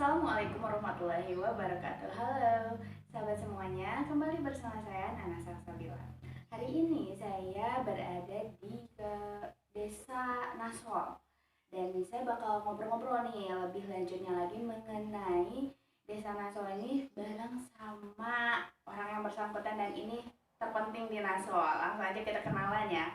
Assalamualaikum warahmatullahi wabarakatuh. Halo sahabat semuanya, kembali bersama saya Nana Salsabila. Hari ini saya berada di desa Nasol dan saya bakal ngobrol-ngobrol nih lebih lanjutnya lagi mengenai desa Nasol ini bareng sama orang yang bersangkutan dan ini terpenting di Nasol. Langsung aja kita kenalan ya.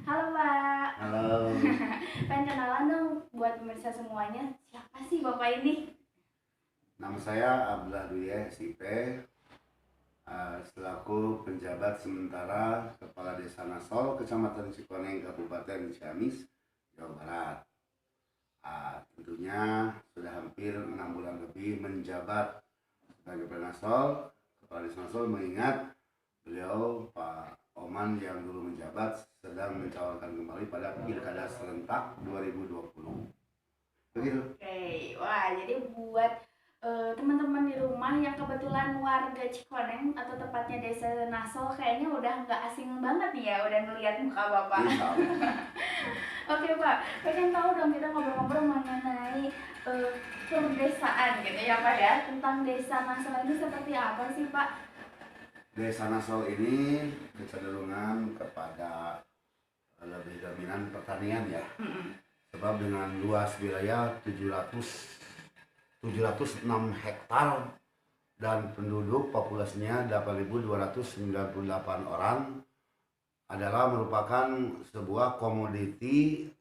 Halo Pak. Halo, Pengen kenalan dong buat pemirsa semuanya. Siapa sih Bapak ini? nama saya Abdullah Duye Sipe, selaku penjabat sementara Kepala Desa Nasol, Kecamatan Cikoneng, Kabupaten Ciamis, Jawa Barat. Tentunya sudah hampir 6 bulan lebih menjabat sebagai Kepala Nasol. Kepala Desa Nasol mengingat beliau Pak Oman yang dulu menjabat sedang mencalonkan kembali pada Pilkada serentak 2020. Begitu. Oke, wah jadi buat teman-teman di rumah yang kebetulan warga Cikoneng atau tepatnya desa Nasol kayaknya udah nggak asing banget nih ya udah ngeliat muka Bapak. Insya Allah. Oke Pak, pengen tahu dong kita ngobrol-ngobrol mengenai perdesaan gitu ya Pak ya, tentang desa Nasol ini seperti apa sih Pak? Desa Nasol ini kecenderungan kepada lebih dominan pertanian ya. Sebab dengan luas wilayah 706 hektar dan penduduk populasinya 8.298 orang adalah merupakan sebuah komoditi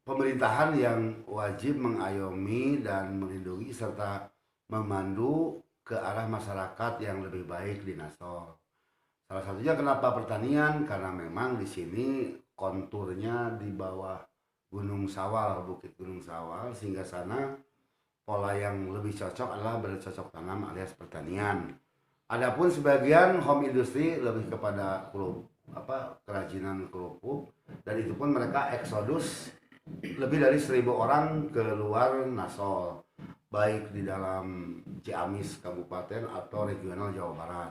pemerintahan yang wajib mengayomi dan melindungi serta memandu ke arah masyarakat yang lebih baik di Nasol. Salah satunya kenapa pertanian, karena memang di sini konturnya di bawah Gunung Sawal, Bukit Gunung Sawal, sehingga sana pola yang lebih cocok adalah bercocok tanam alias pertanian. Adapun sebagian home industry lebih kepada kerajinan kerupuk, dan itu pun mereka eksodus lebih dari 1.000 orang ke luar Nasol, baik di dalam Ciamis Kabupaten atau regional Jawa Barat.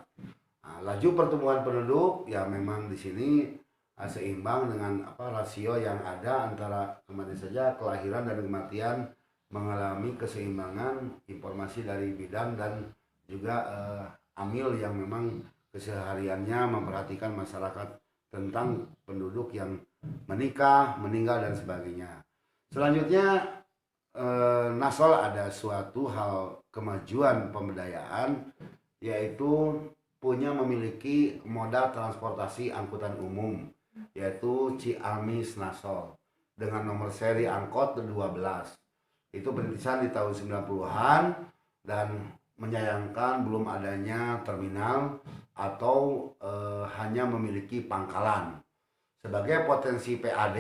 Laju pertumbuhan penduduk ya memang di sini seimbang dengan rasio yang ada antara kemarin saja kelahiran dan kematian mengalami keseimbangan informasi dari bidan dan juga Amil yang memang kesehariannya memperhatikan masyarakat tentang penduduk yang menikah, meninggal dan sebagainya. Selanjutnya Nasol ada suatu hal kemajuan pemberdayaan, yaitu memiliki moda transportasi angkutan umum, yaitu Ciamis Nasol dengan nomor seri angkot 12. Itu perintisan di tahun 90-an dan menyayangkan belum adanya terminal atau hanya memiliki pangkalan. Sebagai potensi PAD,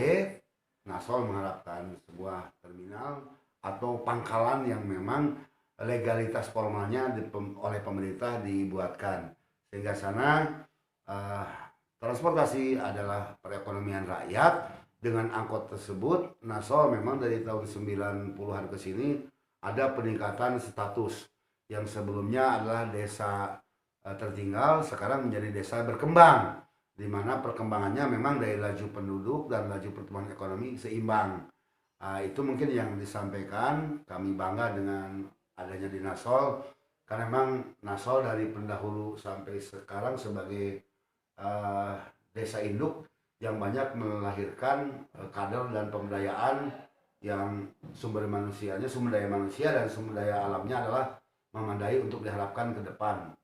Nasol mengharapkan sebuah terminal atau pangkalan yang memang legalitas formalnya oleh pemerintah dibuatkan, sehingga sana transportasi adalah perekonomian rakyat. Dengan angkot tersebut, Nasol memang dari tahun 90-an ke sini ada peningkatan status yang sebelumnya adalah desa tertinggal, sekarang menjadi desa berkembang, di mana perkembangannya memang dari laju penduduk dan laju pertumbuhan ekonomi seimbang. Itu mungkin yang disampaikan. Kami bangga dengan adanya di Nasol, karena memang Nasol dari pendahulu sampai sekarang sebagai desa induk yang banyak melahirkan kader dan pemberdayaan yang sumber daya manusia dan sumber daya alamnya adalah memadai untuk diharapkan ke depan.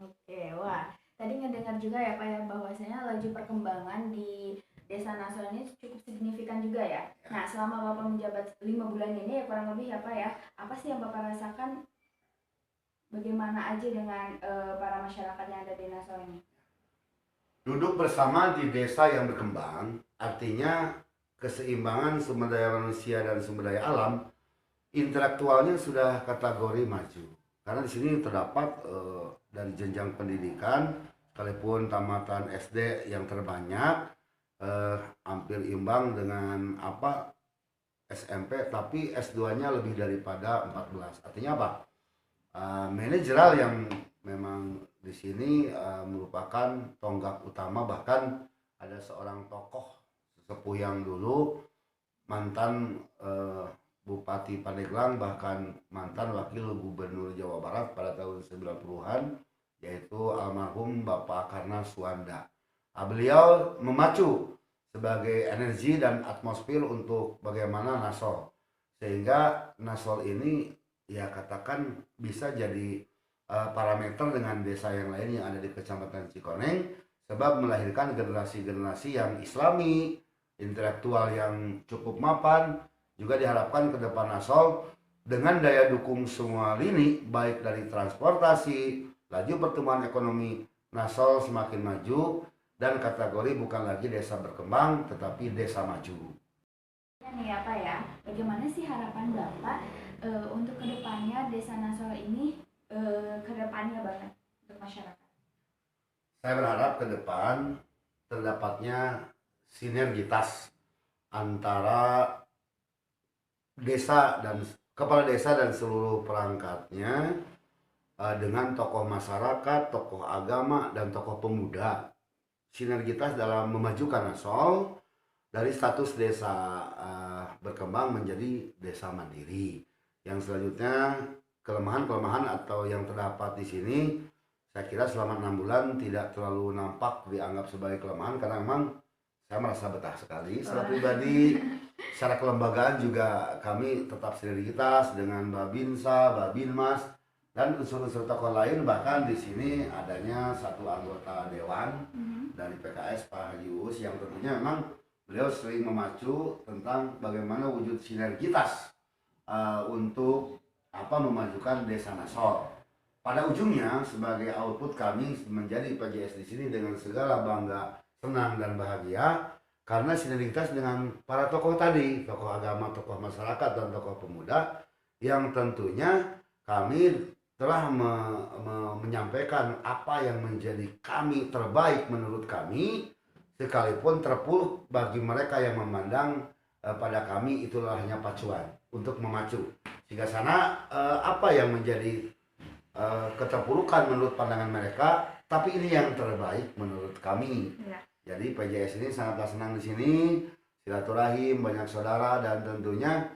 Oke, wah tadi ngedengar juga ya Pak ya bahwasanya laju perkembangan di desa Nasol ini cukup signifikan juga ya. Nah selama Bapak menjabat 5 bulan ini ya kurang lebih apa ya, apa sih yang Bapak rasakan, bagaimana aja dengan para masyarakat yang ada di Nasol ini? Duduk bersama di desa yang berkembang artinya keseimbangan sumber daya manusia dan sumber daya alam intelektualnya sudah kategori maju, karena di sini terdapat dari jenjang pendidikan sekalipun tamatan SD yang terbanyak hampir imbang dengan apa SMP, tapi S2-nya lebih daripada 14. Artinya apa? Manajerial yang memang di sini merupakan tonggak utama, bahkan ada seorang tokoh sesepuh yang dulu mantan Bupati Pandeglang, bahkan mantan Wakil Gubernur Jawa Barat pada tahun 90-an, yaitu almarhum Bapak Karna Suwanda. Beliau memacu sebagai energi dan atmosfer untuk bagaimana Nasol, sehingga Nasol ini ya katakan bisa jadi parameter dengan desa yang lain yang ada di Kecamatan Cikoneng, sebab melahirkan generasi-generasi yang islami, intelektual yang cukup mapan. Juga diharapkan ke depan Nasol dengan daya dukung semua lini, baik dari transportasi, laju pertumbuhan ekonomi, Nasol semakin maju dan kategori bukan lagi desa berkembang tetapi desa maju. Nih apa ya, bagaimana sih harapan Bapak untuk kedepannya desa Nasol ini kedepannya banget untuk masyarakat? Saya berharap ke depan terdapatnya sinergitas antara desa dan kepala desa dan seluruh perangkatnya dengan tokoh masyarakat, tokoh agama, dan tokoh pemuda. Sinergitas dalam memajukan Nasol dari status desa berkembang menjadi desa mandiri. Yang selanjutnya kelemahan-kelemahan atau yang terdapat di sini, saya kira selama 6 bulan tidak terlalu nampak dianggap sebagai kelemahan, karena memang saya merasa betah sekali secara pribadi. Secara kelembagaan juga kami tetap sinergitas dengan Babinsa, Babinmas, dan unsur-unsur tokoh lain. Bahkan di sini adanya satu anggota dewan dari PKS, Pak Haji Uus, yang tentunya memang beliau sering memacu tentang bagaimana wujud sinergitas untuk memajukan desa Nasol. Pada ujungnya sebagai output kami menjadi PJS di sini dengan segala bangga, senang dan bahagia karena sinergitas dengan para tokoh tadi, tokoh agama, tokoh masyarakat, dan tokoh pemuda, yang tentunya kami telah menyampaikan apa yang menjadi kami terbaik menurut kami, sekalipun terpuruk bagi mereka yang memandang pada kami itulah hanya pacuan untuk memacu, sehingga sana apa yang menjadi keterpurukan menurut pandangan mereka, tapi ini yang terbaik menurut kami. Ya. Jadi PJS ini sangatlah senang di sini, silaturahim, banyak saudara, dan tentunya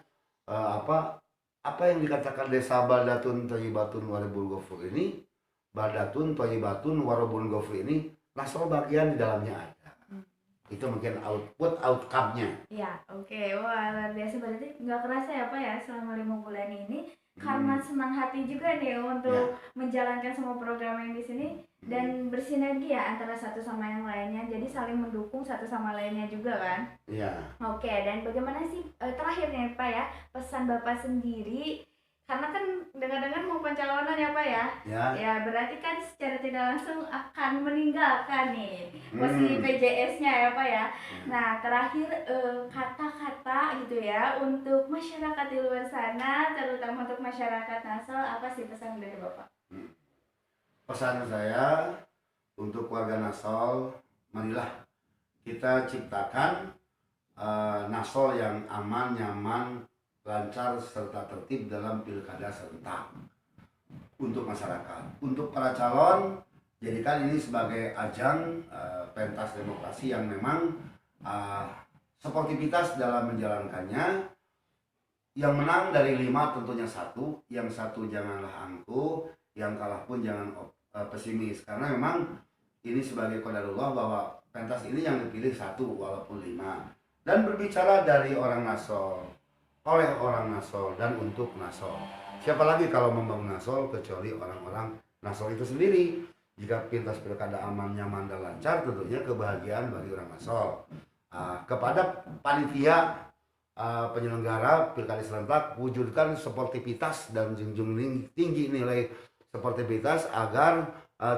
apa yang dikatakan desa Baldatun Thayyibatun Warabun Ghafur ini, Baldatun Thayyibatun Warabun Ghafur ini, Nasol bagian di dalamnya ada. Itu mungkin outcome-nya. Ya, oke. Wah, luar biasa. Berarti nggak kerasa ya Pak ya selama 5 bulan ini, karena senang hati juga nih untuk menjalankan semua program yang di sini dan bersinergi ya antara satu sama yang lainnya, jadi saling mendukung satu sama lainnya juga kan. Iya. Oke, dan bagaimana sih terakhir nih Pak ya, pesan Bapak sendiri, karena kan dengar-dengar mau pencalonan ya Pak ya. Ya berarti kan secara tidak langsung akan meninggalkan nih posisi PJS-nya ya Pak ya. Nah terakhir kata-kata gitu ya untuk masyarakat di luar sana, terutama untuk masyarakat Nasol, apa sih pesan dari Bapak? Pesan saya untuk warga Nasol, marilah kita ciptakan Nasol yang aman, nyaman, lancar, serta tertib dalam pilkada serentak untuk masyarakat. Untuk para calon, jadikan ini sebagai ajang pentas demokrasi yang memang sportivitas dalam menjalankannya. Yang menang dari 5 tentunya 1, yang 1 janganlah angkuh, yang kalah pun jangan pesimis, karena memang ini sebagai qadarullah bahwa pentas ini yang dipilih 1 walaupun 5, dan berbicara dari orang Nasol, oleh orang Nasol, dan untuk Nasol. Siapa lagi kalau membangun Nasol kecuali orang-orang Nasol itu sendiri. Jika pintas pilkada aman, nyaman, dan lancar, tentunya kebahagiaan bagi orang Nasol. Kepada panitia penyelenggara pilkada serentak, wujudkan sportivitas dan junjung tinggi nilai sportivitas agar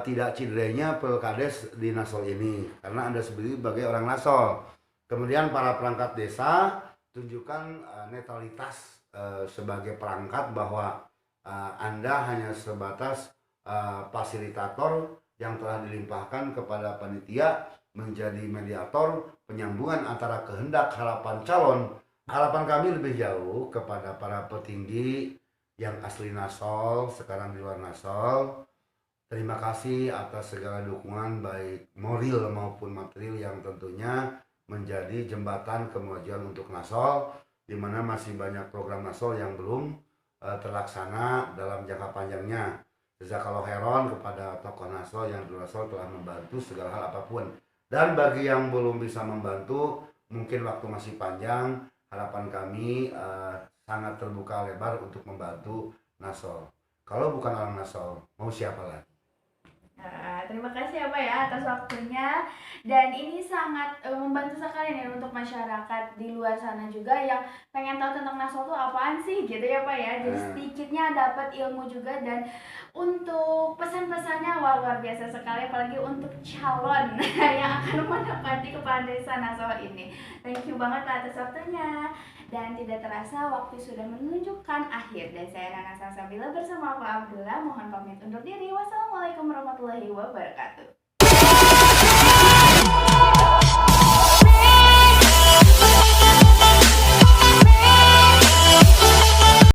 tidak cederanya pilkades di Nasol ini, karena Anda sendiri sebagai orang Nasol. Kemudian para perangkat desa, tunjukkan netralitas sebagai perangkat, bahwa Anda hanya sebatas fasilitator yang telah dilimpahkan kepada panitia menjadi mediator penyambungan antara kehendak harapan calon. Harapan kami lebih jauh kepada para petinggi yang asli Nasol, sekarang di luar Nasol. Terima kasih atas segala dukungan baik moral maupun material yang tentunya menjadi jembatan kemajuan untuk Nasol, di mana masih banyak program Nasol yang belum terlaksana dalam jangka panjangnya. Jazakallahu khairan kepada tokoh Nasol yang di Nasol telah membantu segala hal apapun. Dan bagi yang belum bisa membantu, mungkin waktu masih panjang, harapan kami sangat terbuka lebar untuk membantu Nasol. Kalau bukan orang Nasol, mau siapa lagi? Nah, terima kasih ya Pak ya atas waktunya, dan ini sangat membantu sekali nih untuk masyarakat di luar sana juga yang pengen tahu tentang Nasol itu apaan sih gitu ya Pak ya. Jadi sedikitnya dapat ilmu juga, dan untuk pesan-pesannya wah luar biasa sekali, apalagi untuk calon yang akan menempati kepala desa Nasol ini. Thank you banget Pak atas waktunya. Dan tidak terasa waktu sudah menunjukkan akhir, dan saya Nana Salsabila bersama Pak Abdullah mohon pamit undur diri. Wassalamualaikum warahmatullahi wabarakatuh.